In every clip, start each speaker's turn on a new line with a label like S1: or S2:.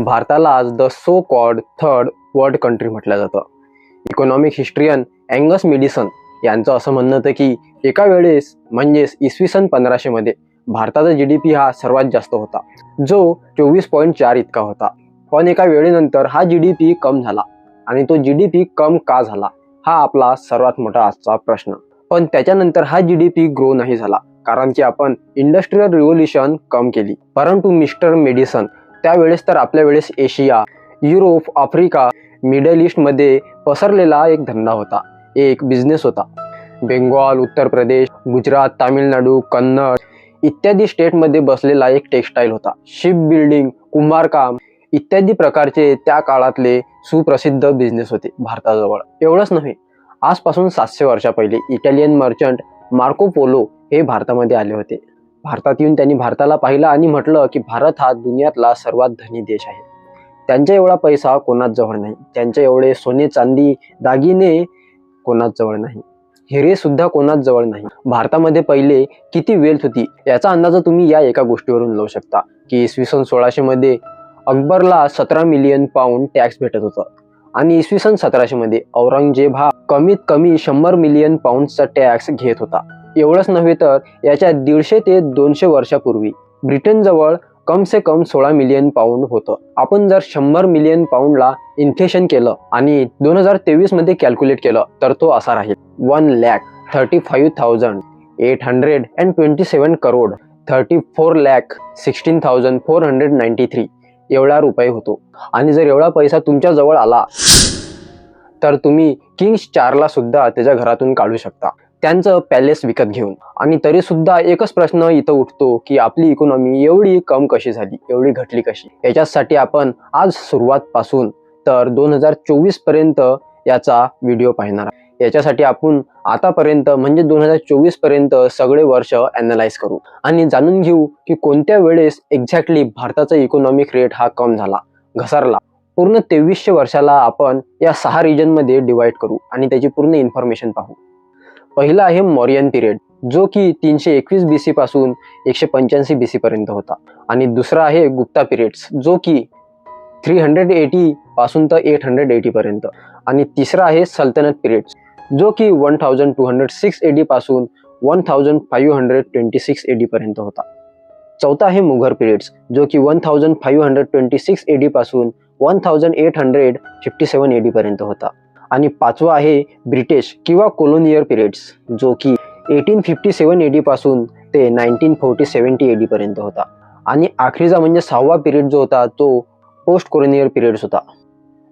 S1: भारताला आज the so called third world country म्हटलं जातं. इकॉनॉमिक हिस्ट्रियन अँगस मेडिसन यांचं असं म्हणणं होतं की एका वेळेस म्हणजेच इसवी सन 1500 मध्ये भारताचा GDP हा सर्वात जास्त होता, जो 24.4 इतका होता. पण एका वेळेनंतर हा GDP कम झाला आणि तो GDP कम का झाला हा आपला सर्वात मोठा आजचा प्रश्न. पण त्याच्यानंतर हा GDP ग्रो नाही झाला, कारण की आपण इंडस्ट्रियल रिव्होल्युशन कम केली. परंतु मिस्टर मेडिसन त्यावेळेस तर आपल्या वेळेस Asia, Europe, Africa, middle east मध्ये पसरलेला एक धंदा होता, एक बिझनेस होता. बेंगॉल, उत्तर प्रदेश, गुजरात, तामिळनाडू, कन्नड इत्यादी स्टेटमध्ये बसलेला एक टेक्सटाईल होता. शिप बिल्डिंग, कुंभारकाम इत्यादी प्रकारचे त्या काळातले सुप्रसिद्ध बिझनेस होते भारताजवळ. एवढंच नव्हे, आजपासून 700 वर्षा पहिले इटालियन मर्चंट मार्को पोलो हे भारतामध्ये आले होते. भारतात येऊन त्यांनी भारताला पाहिलं आणि म्हटलं की भारत हा दुनियातला सर्वात धनी देश आहे. त्यांच्या एवढा पैसा कोणाच जवळ नाही, त्यांच्या एवढे सोने चांदी दागिने कोणाच जवळ नाही, हिरे सुद्धा कोणाच जवळ नाही. भारतामध्ये पहिले किती वेल्थ होती याचा अंदाज तुम्ही या एका गोष्टीवरून लावू शकता की इसवी सन 1600 मध्ये अकबरला 17 मिलियन पाऊंड टॅक्स भेटत होतं आणि इसवी सन 1700 मध्ये औरंगजेब हा कमीत कमी 100 मिलियन पाऊंडचा टॅक्स घेत होता. एवढंच नव्हे तर याच्या 150 ते 200 वर्षापूर्वी ब्रिटन जवळ कम से कम 16 मिलियन पाऊंड होतं. आपण जर 100 मिलियन पाऊंडला इन्फ्लेशन केलं आणि 2023 मध्ये कॅल्क्युलेट केलं तर तो असा राहील 1,35,827 करोड 34,16,493 एवढा रुपये होतो. आणि जर एवढा पैसा तुमच्या जवळ आला तर तुम्ही किंग्स चार्लला सुद्धा त्याच्या घरातून काढू शकता, त्यांचं पॅलेस विकत घेऊन. आणि तरी सुद्धा एकच प्रश्न इथं उठतो की आपली इकॉनॉमी एवढी कम कशी झाली, एवढी घटली कशी. याच्यासाठी आपण आज सुरुवात पासून तर 2024 पर्यंत याचा व्हिडिओ पाहणार आहे. याच्यासाठी आपण आतापर्यंत म्हणजे 2024 पर्यंत सगळे वर्ष अॅनलाइज करू आणि जाणून घेऊ की कोणत्या वेळेस एक्झॅक्टली भारताचा इकॉनॉमिक रेट हा कम झाला, घसरला. पूर्ण 2300 वर्षाला आपण या 6 रिजन मध्ये डिवाइड करू आणि त्याची पूर्ण इन्फॉर्मेशन पाहू. पहिला आहे मौर्यन पिरियड, जो की 321 BC पासून 185 BC पर्यंत होता. आणि दुसरा आहे गुप्ता पिरियड्स, जो की 380 पासून तर 880 पर्यंत. आणि तिसरा आहे सल्तनत पिरियड्स, जो की 1206 AD पासून 1526 AD पर्यंत होता. चौथा आहे मुघल पिरियड्स, जो की 1526 AD पासून 1857 AD पर्यंत होता. आणि पाचवा आहे ब्रिटिश किंवा कोलोनियल पिरियड्स, जो की 1857 AD पासून ते 1947 AD पर्यंत होता. आणि आखरीचा म्हणजे 6वा पिरियड जो होता तो पोस्ट कोलोनियल पिरियड्स होता,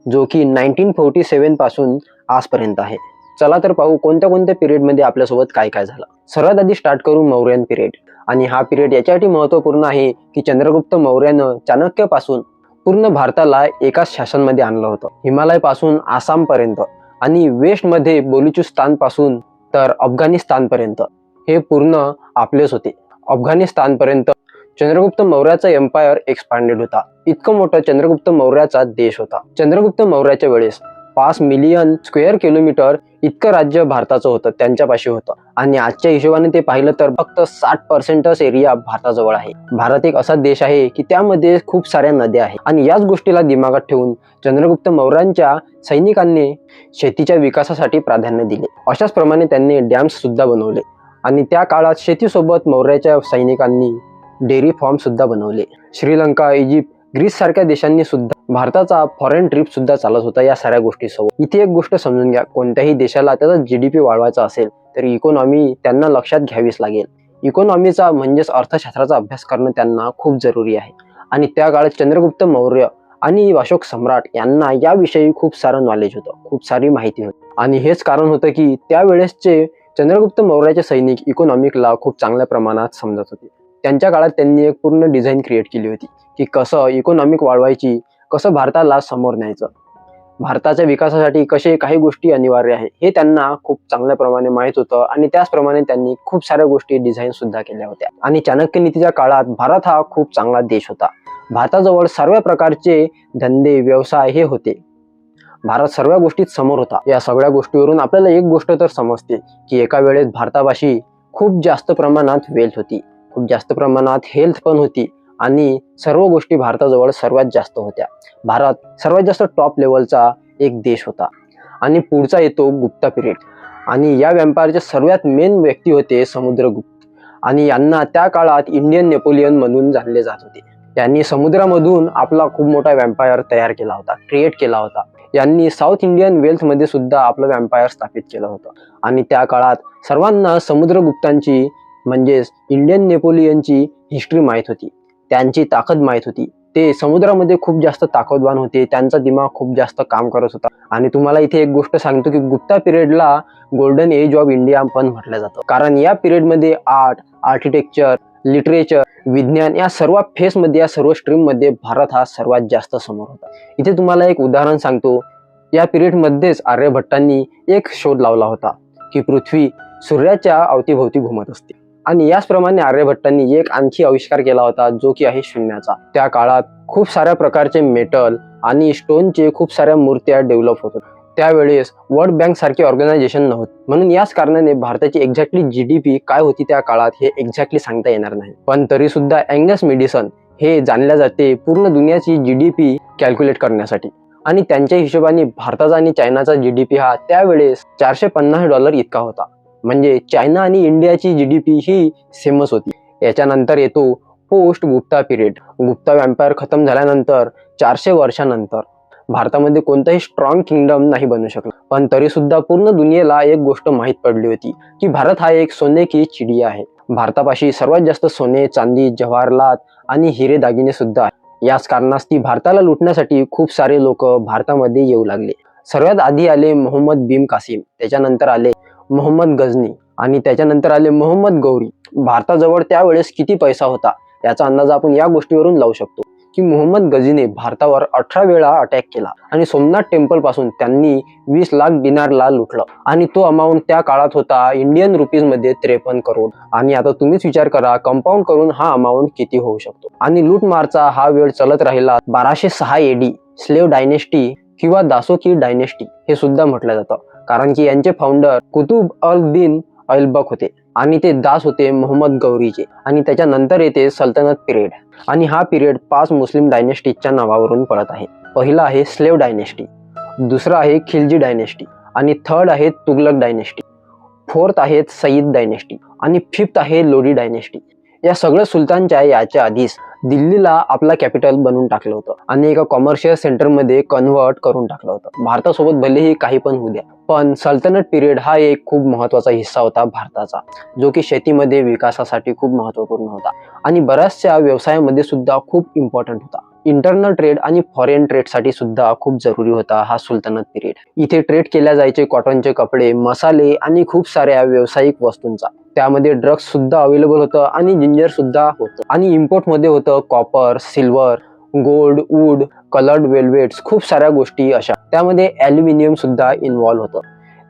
S1: जो की 1947 पासून आजपर्यंत आहे. चला तर पाहू कोणत्या कोणत्या पिरियडमध्ये आपल्यासोबत काय काय झालं. सर्वात आधी स्टार्ट करू मौर्यन पिरियड. आणि हा पिरियड याच्यासाठी महत्त्वपूर्ण आहे की चंद्रगुप्त मौर्यानं चाणक्यपासून पूर्ण भारताला एकाच शासनमध्ये आणलं होतं. हिमालय पासून आसाम पर्यंत आणि वेस्ट मध्ये बलुचिस्तान पासून तर अफगाणिस्तान पर्यंत हे पूर्ण आपलेच होते. अफगाणिस्तान पर्यंत चंद्रगुप्त मौर्याचा एम्पायर एक्सपांडेड होता. इतकं मोठं चंद्रगुप्त मौर्याचा देश होता. चंद्रगुप्त मौर्याच्या वेळेस 5 मिलियन स्क्वेअर किलोमीटर इतकं राज्य भारताचं होतं, त्यांच्यापाशी होतं. आणि आजच्या हिशोबाने ते पाहिलं तर फक्त 60% एरिया भारताजवळ आहे. भारत एक असा देश आहे की त्यामध्ये खूप साऱ्या नद्या आहेत. आणि याच गोष्टीला दिमागात ठेवून चंद्रगुप्त मौर्यांच्या सैनिकांनी शेतीच्या विकासासाठी प्राधान्य दिले. अशाच प्रमाणे त्यांनी डॅम्स सुद्धा बनवले. आणि त्या काळात शेतीसोबत मौर्याच्या सैनिकांनी डेअरी फार्म सुद्धा बनवले. श्रीलंका, इजिप्त, ग्रीस सारख्या देशांनी सुद्धा भारताचा फॉरेन ट्रिप सुद्धा चालत होता या साऱ्या गोष्टीसोबत. इथे एक गोष्ट समजून घ्या, कोणत्याही देशाला त्याचा GDP वाढवायचा असेल तर इकॉनॉमी त्यांना लक्षात घ्यावीच लागेल. इकॉनॉमीचा म्हणजेच अर्थशास्त्राचा अभ्यास करणं त्यांना खूप जरुरी आहे. आणि त्या काळात चंद्रगुप्त मौर्य आणि अशोक सम्राट यांना याविषयी खूप सारं नॉलेज होतं, खूप सारी माहिती होती. आणि हेच कारण होतं की त्यावेळेसचे चंद्रगुप्त मौर्याचे सैनिक इकॉनॉमिकला खूप चांगल्या प्रमाणात समजत होते. त्यांच्या काळात त्यांनी एक पूर्ण डिझाईन क्रिएट केली होती की कसं इकॉनॉमिक वाढवायची, कसं भारताला समोर न्यायचं, भारताच्या विकासासाठी कसे काही गोष्टी अनिवार्य आहे हे त्यांना खूप चांगल्या प्रमाणे माहीत होतं. आणि त्याचप्रमाणे त्यांनी खूप साऱ्या गोष्टी डिझाईन सुद्धा केल्या होत्या. आणि चाणक्य नीतीच्या काळात भारत हा खूप चांगला देश होता. भारताजवळ सर्व प्रकारचे धंदे व्यवसाय हे होते. भारत सर्व गोष्टीत समोर होता. या सगळ्या गोष्टीवरून आपल्याला एक गोष्ट तर समजते की एका वेळेस भारतापाशी खूप जास्त प्रमाणात वेल्थ होती, खूप जास्त प्रमाणात हेल्थ पण होती आणि सर्व गोष्टी भारताजवळ सर्वात जास्त होत्या. भारत सर्वात जास्त टॉप लेवलचा एक देश होता. आणि पुढचा येतो गुप्ता पिरियड. आणि या व्यापाराचे सर्वात मेन व्यक्ती होते समुद्रगुप्त. आणि यांना त्या काळात इंडियन नेपोलियन म्हणून जाणले जात होते. यांनी समुद्रामधून आपला खूप मोठा व्यापार तयार केला होता, क्रिएट केला होता. यांनी साऊथ इंडियन वेल्थ मध्ये सुद्धा आपलं व्यापार स्थापित केलं होतं. आणि त्या काळात सर्वांना समुद्रगुप्तांची म्हणजेच इंडियन नेपोलियनची हिस्ट्री माहीत होती, त्यांची ताकद माहीत होती. ते समुद्रामध्ये खूप जास्त ताकदवान होते, त्यांचा दिमाग खूप जास्त काम करत होता. आणि तुम्हाला इथे एक गोष्ट सांगतो की गुप्ता पिरियडला गोल्डन एज ऑफ इंडिया पण म्हटलं जातं, कारण या पिरियडमध्ये आर्ट, आर्किटेक्चर, लिटरेचर, विज्ञान या सर्व फेसमध्ये, या सर्व स्ट्रीममध्ये भारत हा सर्वात जास्त समोर होता. इथे तुम्हाला एक उदाहरण सांगतो. या पिरियडमध्येच आर्यभट्टांनी एक शोध लावला होता की पृथ्वी सूर्याच्या अवतीभोवती घुमत असते. आणि याचप्रमाणे आर्यभट्टांनी एक आणखी आविष्कार केला होता जो की आहे शून्याचा. त्या काळात खूप साऱ्या प्रकारचे मेटल आणि स्टोनचे खूप साऱ्या मूर्त्या डेव्हलप होत होत्या. त्यावेळेस वर्ल्ड बँक सारखे ऑर्गनायझेशन नव्हते, म्हणून याच कारणाने भारताची एक्झॅक्टली जीडीपी काय होती त्या काळात हे एक्झॅक्टली सांगता येणार नाही. पण तरी सुद्धा अँगस मेडिसन हे जाणल्या जाते पूर्ण दुनियाची जीडीपी कॅल्क्युलेट करण्यासाठी. आणि त्यांच्या हिशोबाने भारताचा आणि चायनाचा जीडीपी हा त्यावेळेस $450 इतका होता. म्हणजे चायना आणि इंडियाची जीडीपी ही सेमच होती. याच्यानंतर येतो पोस्ट गुप्ता पिरियड. गुप्ता व्यापार खतम झाल्यानंतर 400 वर्षानंतर भारतामध्ये कोणताही स्ट्रॉंग किंगडम नाही बनू शकला. पण तरी सुद्धा पूर्ण दुनियेला एक गोष्ट माहीत पडली होती की भारत हा एक सोने की चिडिया आहे. भारतापाशी सर्वात जास्त सोने, चांदी, जवाहरलाल आणि हिरे दागिने सुद्धा आहे. याच कारणास ती भारताला लुटण्यासाठी खूप सारे लोक भारतामध्ये येऊ लागले. सर्वात आधी आले मोहम्मद बिन कासिम, त्याच्यानंतर आले मोहम्मद गझनी आणि त्याच्यानंतर आले मोहम्मद गौरी. भारताजवळ त्यावेळेस किती पैसा होता याचा अंदाज आपण या गोष्टीवरून लावू शकतो की मोहम्मद गझनीने भारतावर 18 वेळा अटॅक केला आणि सोमनाथ टेम्पल पासून त्यांनी 20 लाख दिनारला लुटलं. आणि तो अमाऊंट त्या काळात होता इंडियन रुपीज मध्ये 53 करोड. आणि आता तुम्हीच विचार करा कंपाऊंड करून हा अमाऊंट किती होऊ शकतो. आणि लूटमारचा हा वेळ चलत राहिला 1206 AD. स्लेव्ह डायनेस्टी किंवा दासोकी डायनेस्टी हे सुद्धा म्हटलं जातं, कारण की यांचे फाउंडर कुतुब अल दिन ऐबक होते आणि ते दास होते मोहम्मद गौरीचे. आणि त्याच्यानंतर येते सल्तनत पिरियड. आणि हा पिरियड 5 मुस्लिम डायनेस्टीच्या नावावरून पडत आहे. पहिला आहे स्लेव्ह डायनेस्टी, दुसरा आहे खिलजी डायनेस्टी, आणि थर्ड आहे तुगलक डायनेस्टी, फोर्थ आहे सईद डायनेस्टी, आणि फिफ्थ आहे लोडी डायनेस्टी. या सगळ्या सुलतानच्या याच्या आधीच दिल्लीला आपला कॅपिटल बनवून टाकलं होतं आणि एका कॉमर्शियल सेंटरमध्ये कन्व्हर्ट करून टाकलं होतं. भारतासोबत भलेही काही पण होऊ द्या, पण सल्तनत पिरियड हा एक खूप महत्वाचा हिस्सा होता भारताचा, जो की शेतीमध्ये विकासासाठी खूप महत्वपूर्ण होता आणि बऱ्याचशा व्यवसायामध्ये सुद्धा खूप इम्पॉर्टंट होता. इंटरनल ट्रेड आणि फॉरेन ट्रेडसाठी सुद्धा खूप जरुरी होता हा सुलतानत पिरियड. इथे ट्रेड केल्या जायचे कॉटनचे कपडे, मसाले आणि खूप साऱ्या व्यावसायिक वस्तूंचा. त्यामध्ये ड्रग्स सुद्धा अवेलेबल होतं आणि जिंजर सुद्धा होतं. आणि इम्पोर्ट मध्ये होतं copper, silver, gold, wood, coloured velvets, खूप साऱ्या गोष्टी अशा. त्यामध्ये ॲल्युमिनियम सुद्धा इन्व्हॉल्व होतं.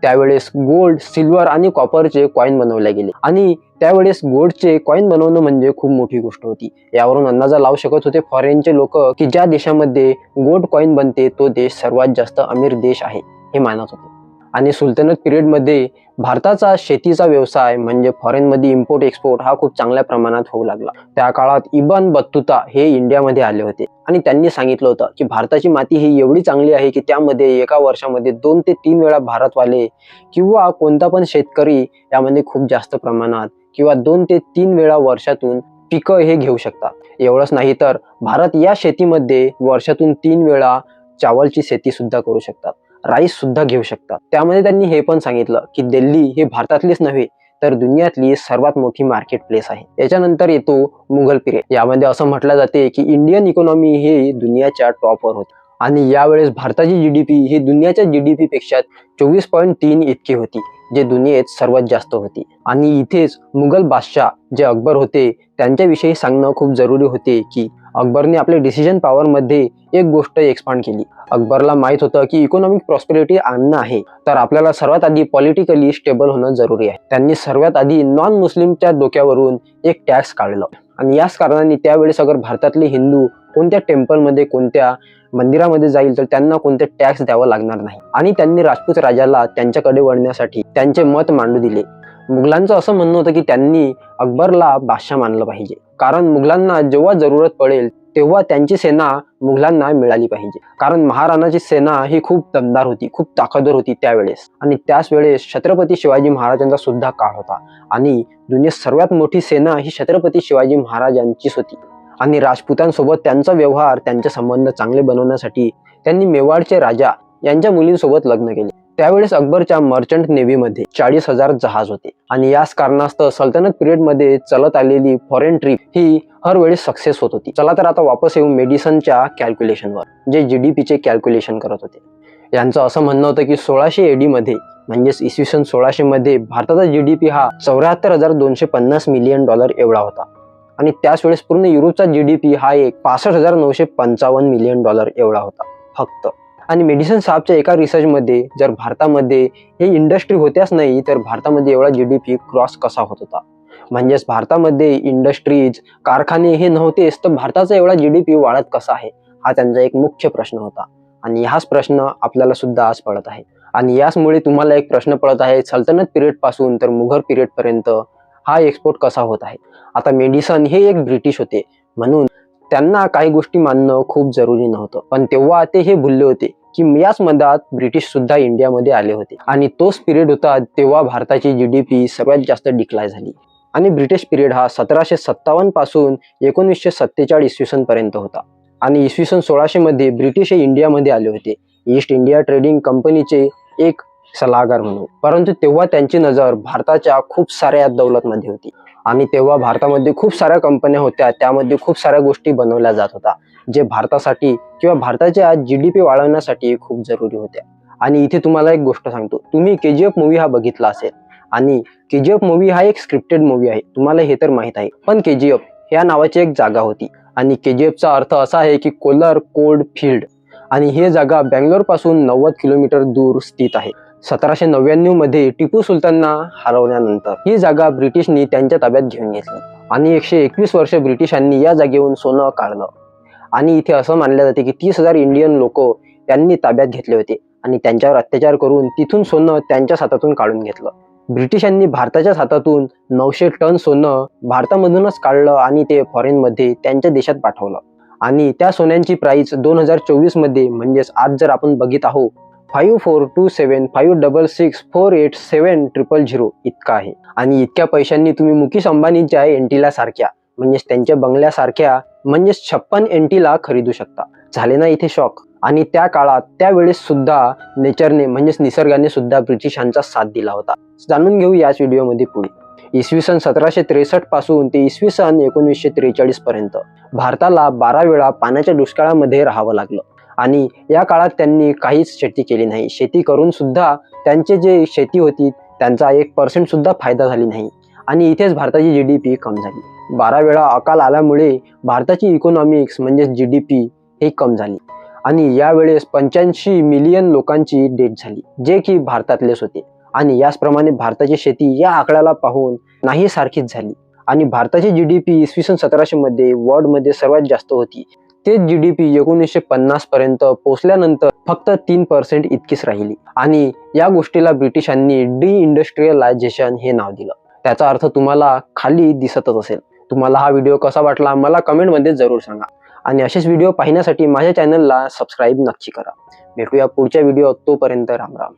S1: त्यावेळेस गोल्ड, सिल्वर आणि कॉपरचे कॉईन बनवले गेले आणि त्यावेळेस गोल्डचे कॉईन बनवणं म्हणजे खूप मोठी गोष्ट होती. यावरून अंदाजा लावू शकत होते फॉरेनचे लोक की ज्या देशामध्ये गोल्ड कॉईन बनते तो देश सर्वात जास्त अमीर देश आहे हे मानत होते. आणि सुलतानत पिरियडमध्ये भारताचा शेतीचा व्यवसाय म्हणजे फॉरेनमध्ये इम्पोर्ट एक्सपोर्ट हा खूप चांगल्या प्रमाणात होऊ लागला. त्या काळात इबन बत्तुता हे इंडियामध्ये आले होते आणि त्यांनी सांगितलं होतं की भारताची माती ही एवढी चांगली आहे की त्यामध्ये एका वर्षामध्ये 2 ते 3 वेळा भारतवाले किंवा कोणता पण शेतकरी यामध्ये खूप जास्त प्रमाणात किंवा 2 ते 3 वेळा वर्षातून पिकं हे घेऊ शकतात. एवढंच नाही तर भारत या शेतीमध्ये वर्षातून 3 वेळा चावलची शेती सुद्धा करू शकतात, राईस सुद्धा घेऊ शकतात. त्यामध्ये त्यांनी हे पण सांगितलं की दिल्ली हे भारतातलीच नव्हे तर दुनियातली सर्वात मोठी मार्केट प्लेस आहे. याच्यानंतर येतो मुघल पिरियड. यामध्ये असं म्हटलं जाते की इंडियन इकॉनॉमी हे दुनियाच्या टॉपवर होती आणि यावेळेस भारताची जीडीपी ही दुनियाच्या जीडीपी पेक्षा 24.3 इतकी होती, जे दुनियेत सर्वात जास्त होती. आणि इथेच मुघल बादशाह जे अकबर होते त्यांच्याविषयी सांगणं खूप जरुरी होते की अकबरने आपल्या डिसिजन पॉवर मध्ये एक गोष्ट एक्सपांड केली. अकबरला माहित होतं की इकॉनॉमिक प्रॉस्पेरिटी आणणं आहे तर आपल्याला सर्वात आधी पॉलिटिकली स्टेबल होणं जरुरी आहे. त्यांनी सर्वात आधी नॉन मुस्लिमच्या डोक्यावरून एक टॅक्स काढलं आणि याच कारणाने त्यावेळेस अगर भारतातले हिंदू कोणत्या टेम्पलमध्ये, कोणत्या मंदिरामध्ये जाईल तर त्यांना कोणते टॅक्स द्यावं लागणार नाही. आणि त्यांनी राजपूत राजाला त्यांच्याकडे वळण्यासाठी त्यांचे मत मांडू दिले. मुघलांचं असं म्हणणं होतं की त्यांनी अकबरला बादशाह मानलं पाहिजे, कारण मुघलांना जेव्हा जरूरत पडेल तेव्हा त्यांची सेना मुघलांना मिळाली पाहिजे. कारण महाराणाची सेना ही खूप दमदार होती, खूप ताकदवर होती त्यावेळेस. आणि त्याच वेळेस छत्रपती शिवाजी महाराजांचा सुद्धा काळ होता आणि दुनियेत सर्वात मोठी सेना ही छत्रपती शिवाजी महाराजांचीच होती. आणि राजपुतांसोबत त्यांचा व्यवहार, त्यांचे संबंध चांगले बनवण्यासाठी त्यांनी मेवाडचे राजा यांच्या मुलींसोबत लग्न केले. त्यावेळेस अकबरच्या मर्चंट नेव्हीमध्ये 40,000 जहाज होते आणि याच कारणास्तव सल्तनत पिरियडमध्ये चालत आलेली फॉरेन ट्रिप ही हर वेळेस सक्सेस होत होती. चला तर आता वापस येऊ मेडिसनच्या कॅल्क्युलेशनवर, जे GDPचे कॅल्क्युलेशन करत होते. यांचं असं म्हणणं होतं की 1600 AD मध्ये म्हणजेच इसवी सन 1600 मध्ये भारताचा GDP हा $74,250 मिलियन एवढा होता. आणि त्याच वेळेस पूर्ण युरोपचा GDP हा एक $65,955 मिलियन एवढा होता फक्त. आणि मेडिसन साहेबच्या एका रिसर्चमध्ये जर भारतामध्ये हे इंडस्ट्री होत्याच नाही तर भारतामध्ये एवढा GDP क्रॉस कसा होत होता. म्हणजेच भारतामध्ये इंडस्ट्रीज, कारखाने हे नव्हतेच तर भारताचा एवढा GDP वाढत कसा आहे, हा त्यांचा एक मुख्य प्रश्न होता. आणि हाच प्रश्न आपल्याला सुद्धा आज पडत आहे. आणि याचमुळे तुम्हाला एक प्रश्न पडत आहे, सल्तनत पिरियड पासून तर मुघल पिरियड पर्यंत हा एक्सपोर्ट कसा होत आहे. आता मेडिसन हे एक ब्रिटिश होते म्हणून त्यांना काही गोष्टी मानणं खूप जरुरी नव्हतं, पण तेव्हा ते हे भुलले होते की याच मधात ब्रिटिश सुद्धा इंडियामध्ये आले होते आणि तोच पिरियड होता तेव्हा भारताची GDP सर्वात जास्त डिक्लाइन झाली. आणि ब्रिटिश पिरियड हा 1757 पासून 1947 इसवी सन पर्यंत होता. आणि इसवी सन 1600 मध्ये ब्रिटिश हे इंडियामध्ये आले होते ईस्ट इंडिया ट्रेडिंग कंपनीचे एक सल्लागार म्हणून. परंतु तेव्हा त्यांची नजर भारताच्या खूप साऱ्या दौलतमध्ये होती आणि तेव्हा भारतामध्ये खूप साऱ्या कंपन्या होत्या, त्यामध्ये खूप साऱ्या गोष्टी बनवल्या जात होत्या जे भारतासाठी किंवा भारताच्या GDP वाढवण्यासाठी खूप जरुरी होत्या. आणि इथे तुम्हाला एक गोष्ट सांगतो, तुम्ही KGF मूवी हा बघितला असेल आणि KGF मूवी हा एक स्क्रिप्टेड मूवी आहे, तुम्हाला हे तर माहित आहे. पण KGF या नावाची एक जागा होती आणि KGFचा अर्थ असा आहे की कोलर कोल्ड फील्ड. आणि ही जागा बँगलोर पासून 90 किलोमीटर दूर स्थित आहे. 1799 मध्ये टिपू सुलतानना हरवल्यानंतर ही जागा ब्रिटिशनी त्यांच्या ताब्यात घेऊन घेतली आणि 121 वर्ष ब्रिटिशांनी या जागेवरून सोनं काढलं. आणि इथे असं मानलं जाते की 30,000 इंडियन लोक त्यांनी ताब्यात घेतले होते आणि त्यांच्यावर अत्याचार करून तिथून सोनं त्यांच्या हातातून काढून घेतलं. ब्रिटिशांनी भारताच्या हातातून 900 टन सोनं भारतामधूनच काढलं आणि ते फॉरेनमध्ये त्यांच्या देशात पाठवलं. आणि त्या सोन्यांची प्राइस 2024 मध्ये म्हणजेच आज जर आपण बघित आहोत 542756648700 इतका आहे. आणि इतक्या पैशांनी तुम्ही मुकेश अंबानीच्या एंटिला सारख्या म्हणजेच त्यांच्या बंगल्यासारख्या म्हणजेच 56 एंटिला खरीदू शकता. झाले ना इथे शॉक. आणि त्या काळात त्यावेळेस सुद्धा नेचरने म्हणजेच निसर्गाने सुद्धा ब्रिटिशांचा साथ दिला होता. जाणून घेऊ याच व्हिडिओमध्ये पुढे. इसवी सन 1763 पासून ते इसवी सन 1943 पर्यंत भारताला 12 वेळा पाण्याच्या दुष्काळामध्ये राहावं लागलं. आणि या काळात त्यांनी काहीच शेती केली नाही. शेती करून सुद्धा त्यांचे जे शेती होती त्यांचा 1% सुद्धा फायदा झाली नाही. आणि इथेच भारताची GDP कम झाली. 12 वेळा अकाल आल्यामुळे भारताची इकॉनॉमिक्स म्हणजेच GDP ही कम झाली. आणि यावेळेस 85 मिलियन लोकांची डेथ झाली जे की भारतातलेच होते. आणि याचप्रमाणे भारताची शेती या आकड्याला पाहून नाही सारखीच झाली. आणि भारताची GDP इसवी सन 1700 मध्ये वर्ल्डमध्ये सर्वात जास्त होती. तेच GDP 1950 पर्यंत पोहोचल्यानंतर फक्त 3% इतकीच राहिली. आणि या गोष्टीला ब्रिटिशांनी डिइंडस्ट्रियलायझेशन हे नाव दिलं. त्याचा अर्थ तुम्हाला खाली दिसतच असेल. तुम्हाला हा व्हिडिओ कसा वाटला मला कमेंटमध्ये जरूर सांगा. आणि असेच व्हिडिओ पाहण्यासाठी माझ्या चॅनलला सबस्क्राईब नक्की करा. भेटूया पुढच्या व्हिडिओ, तोपर्यंत राम राम.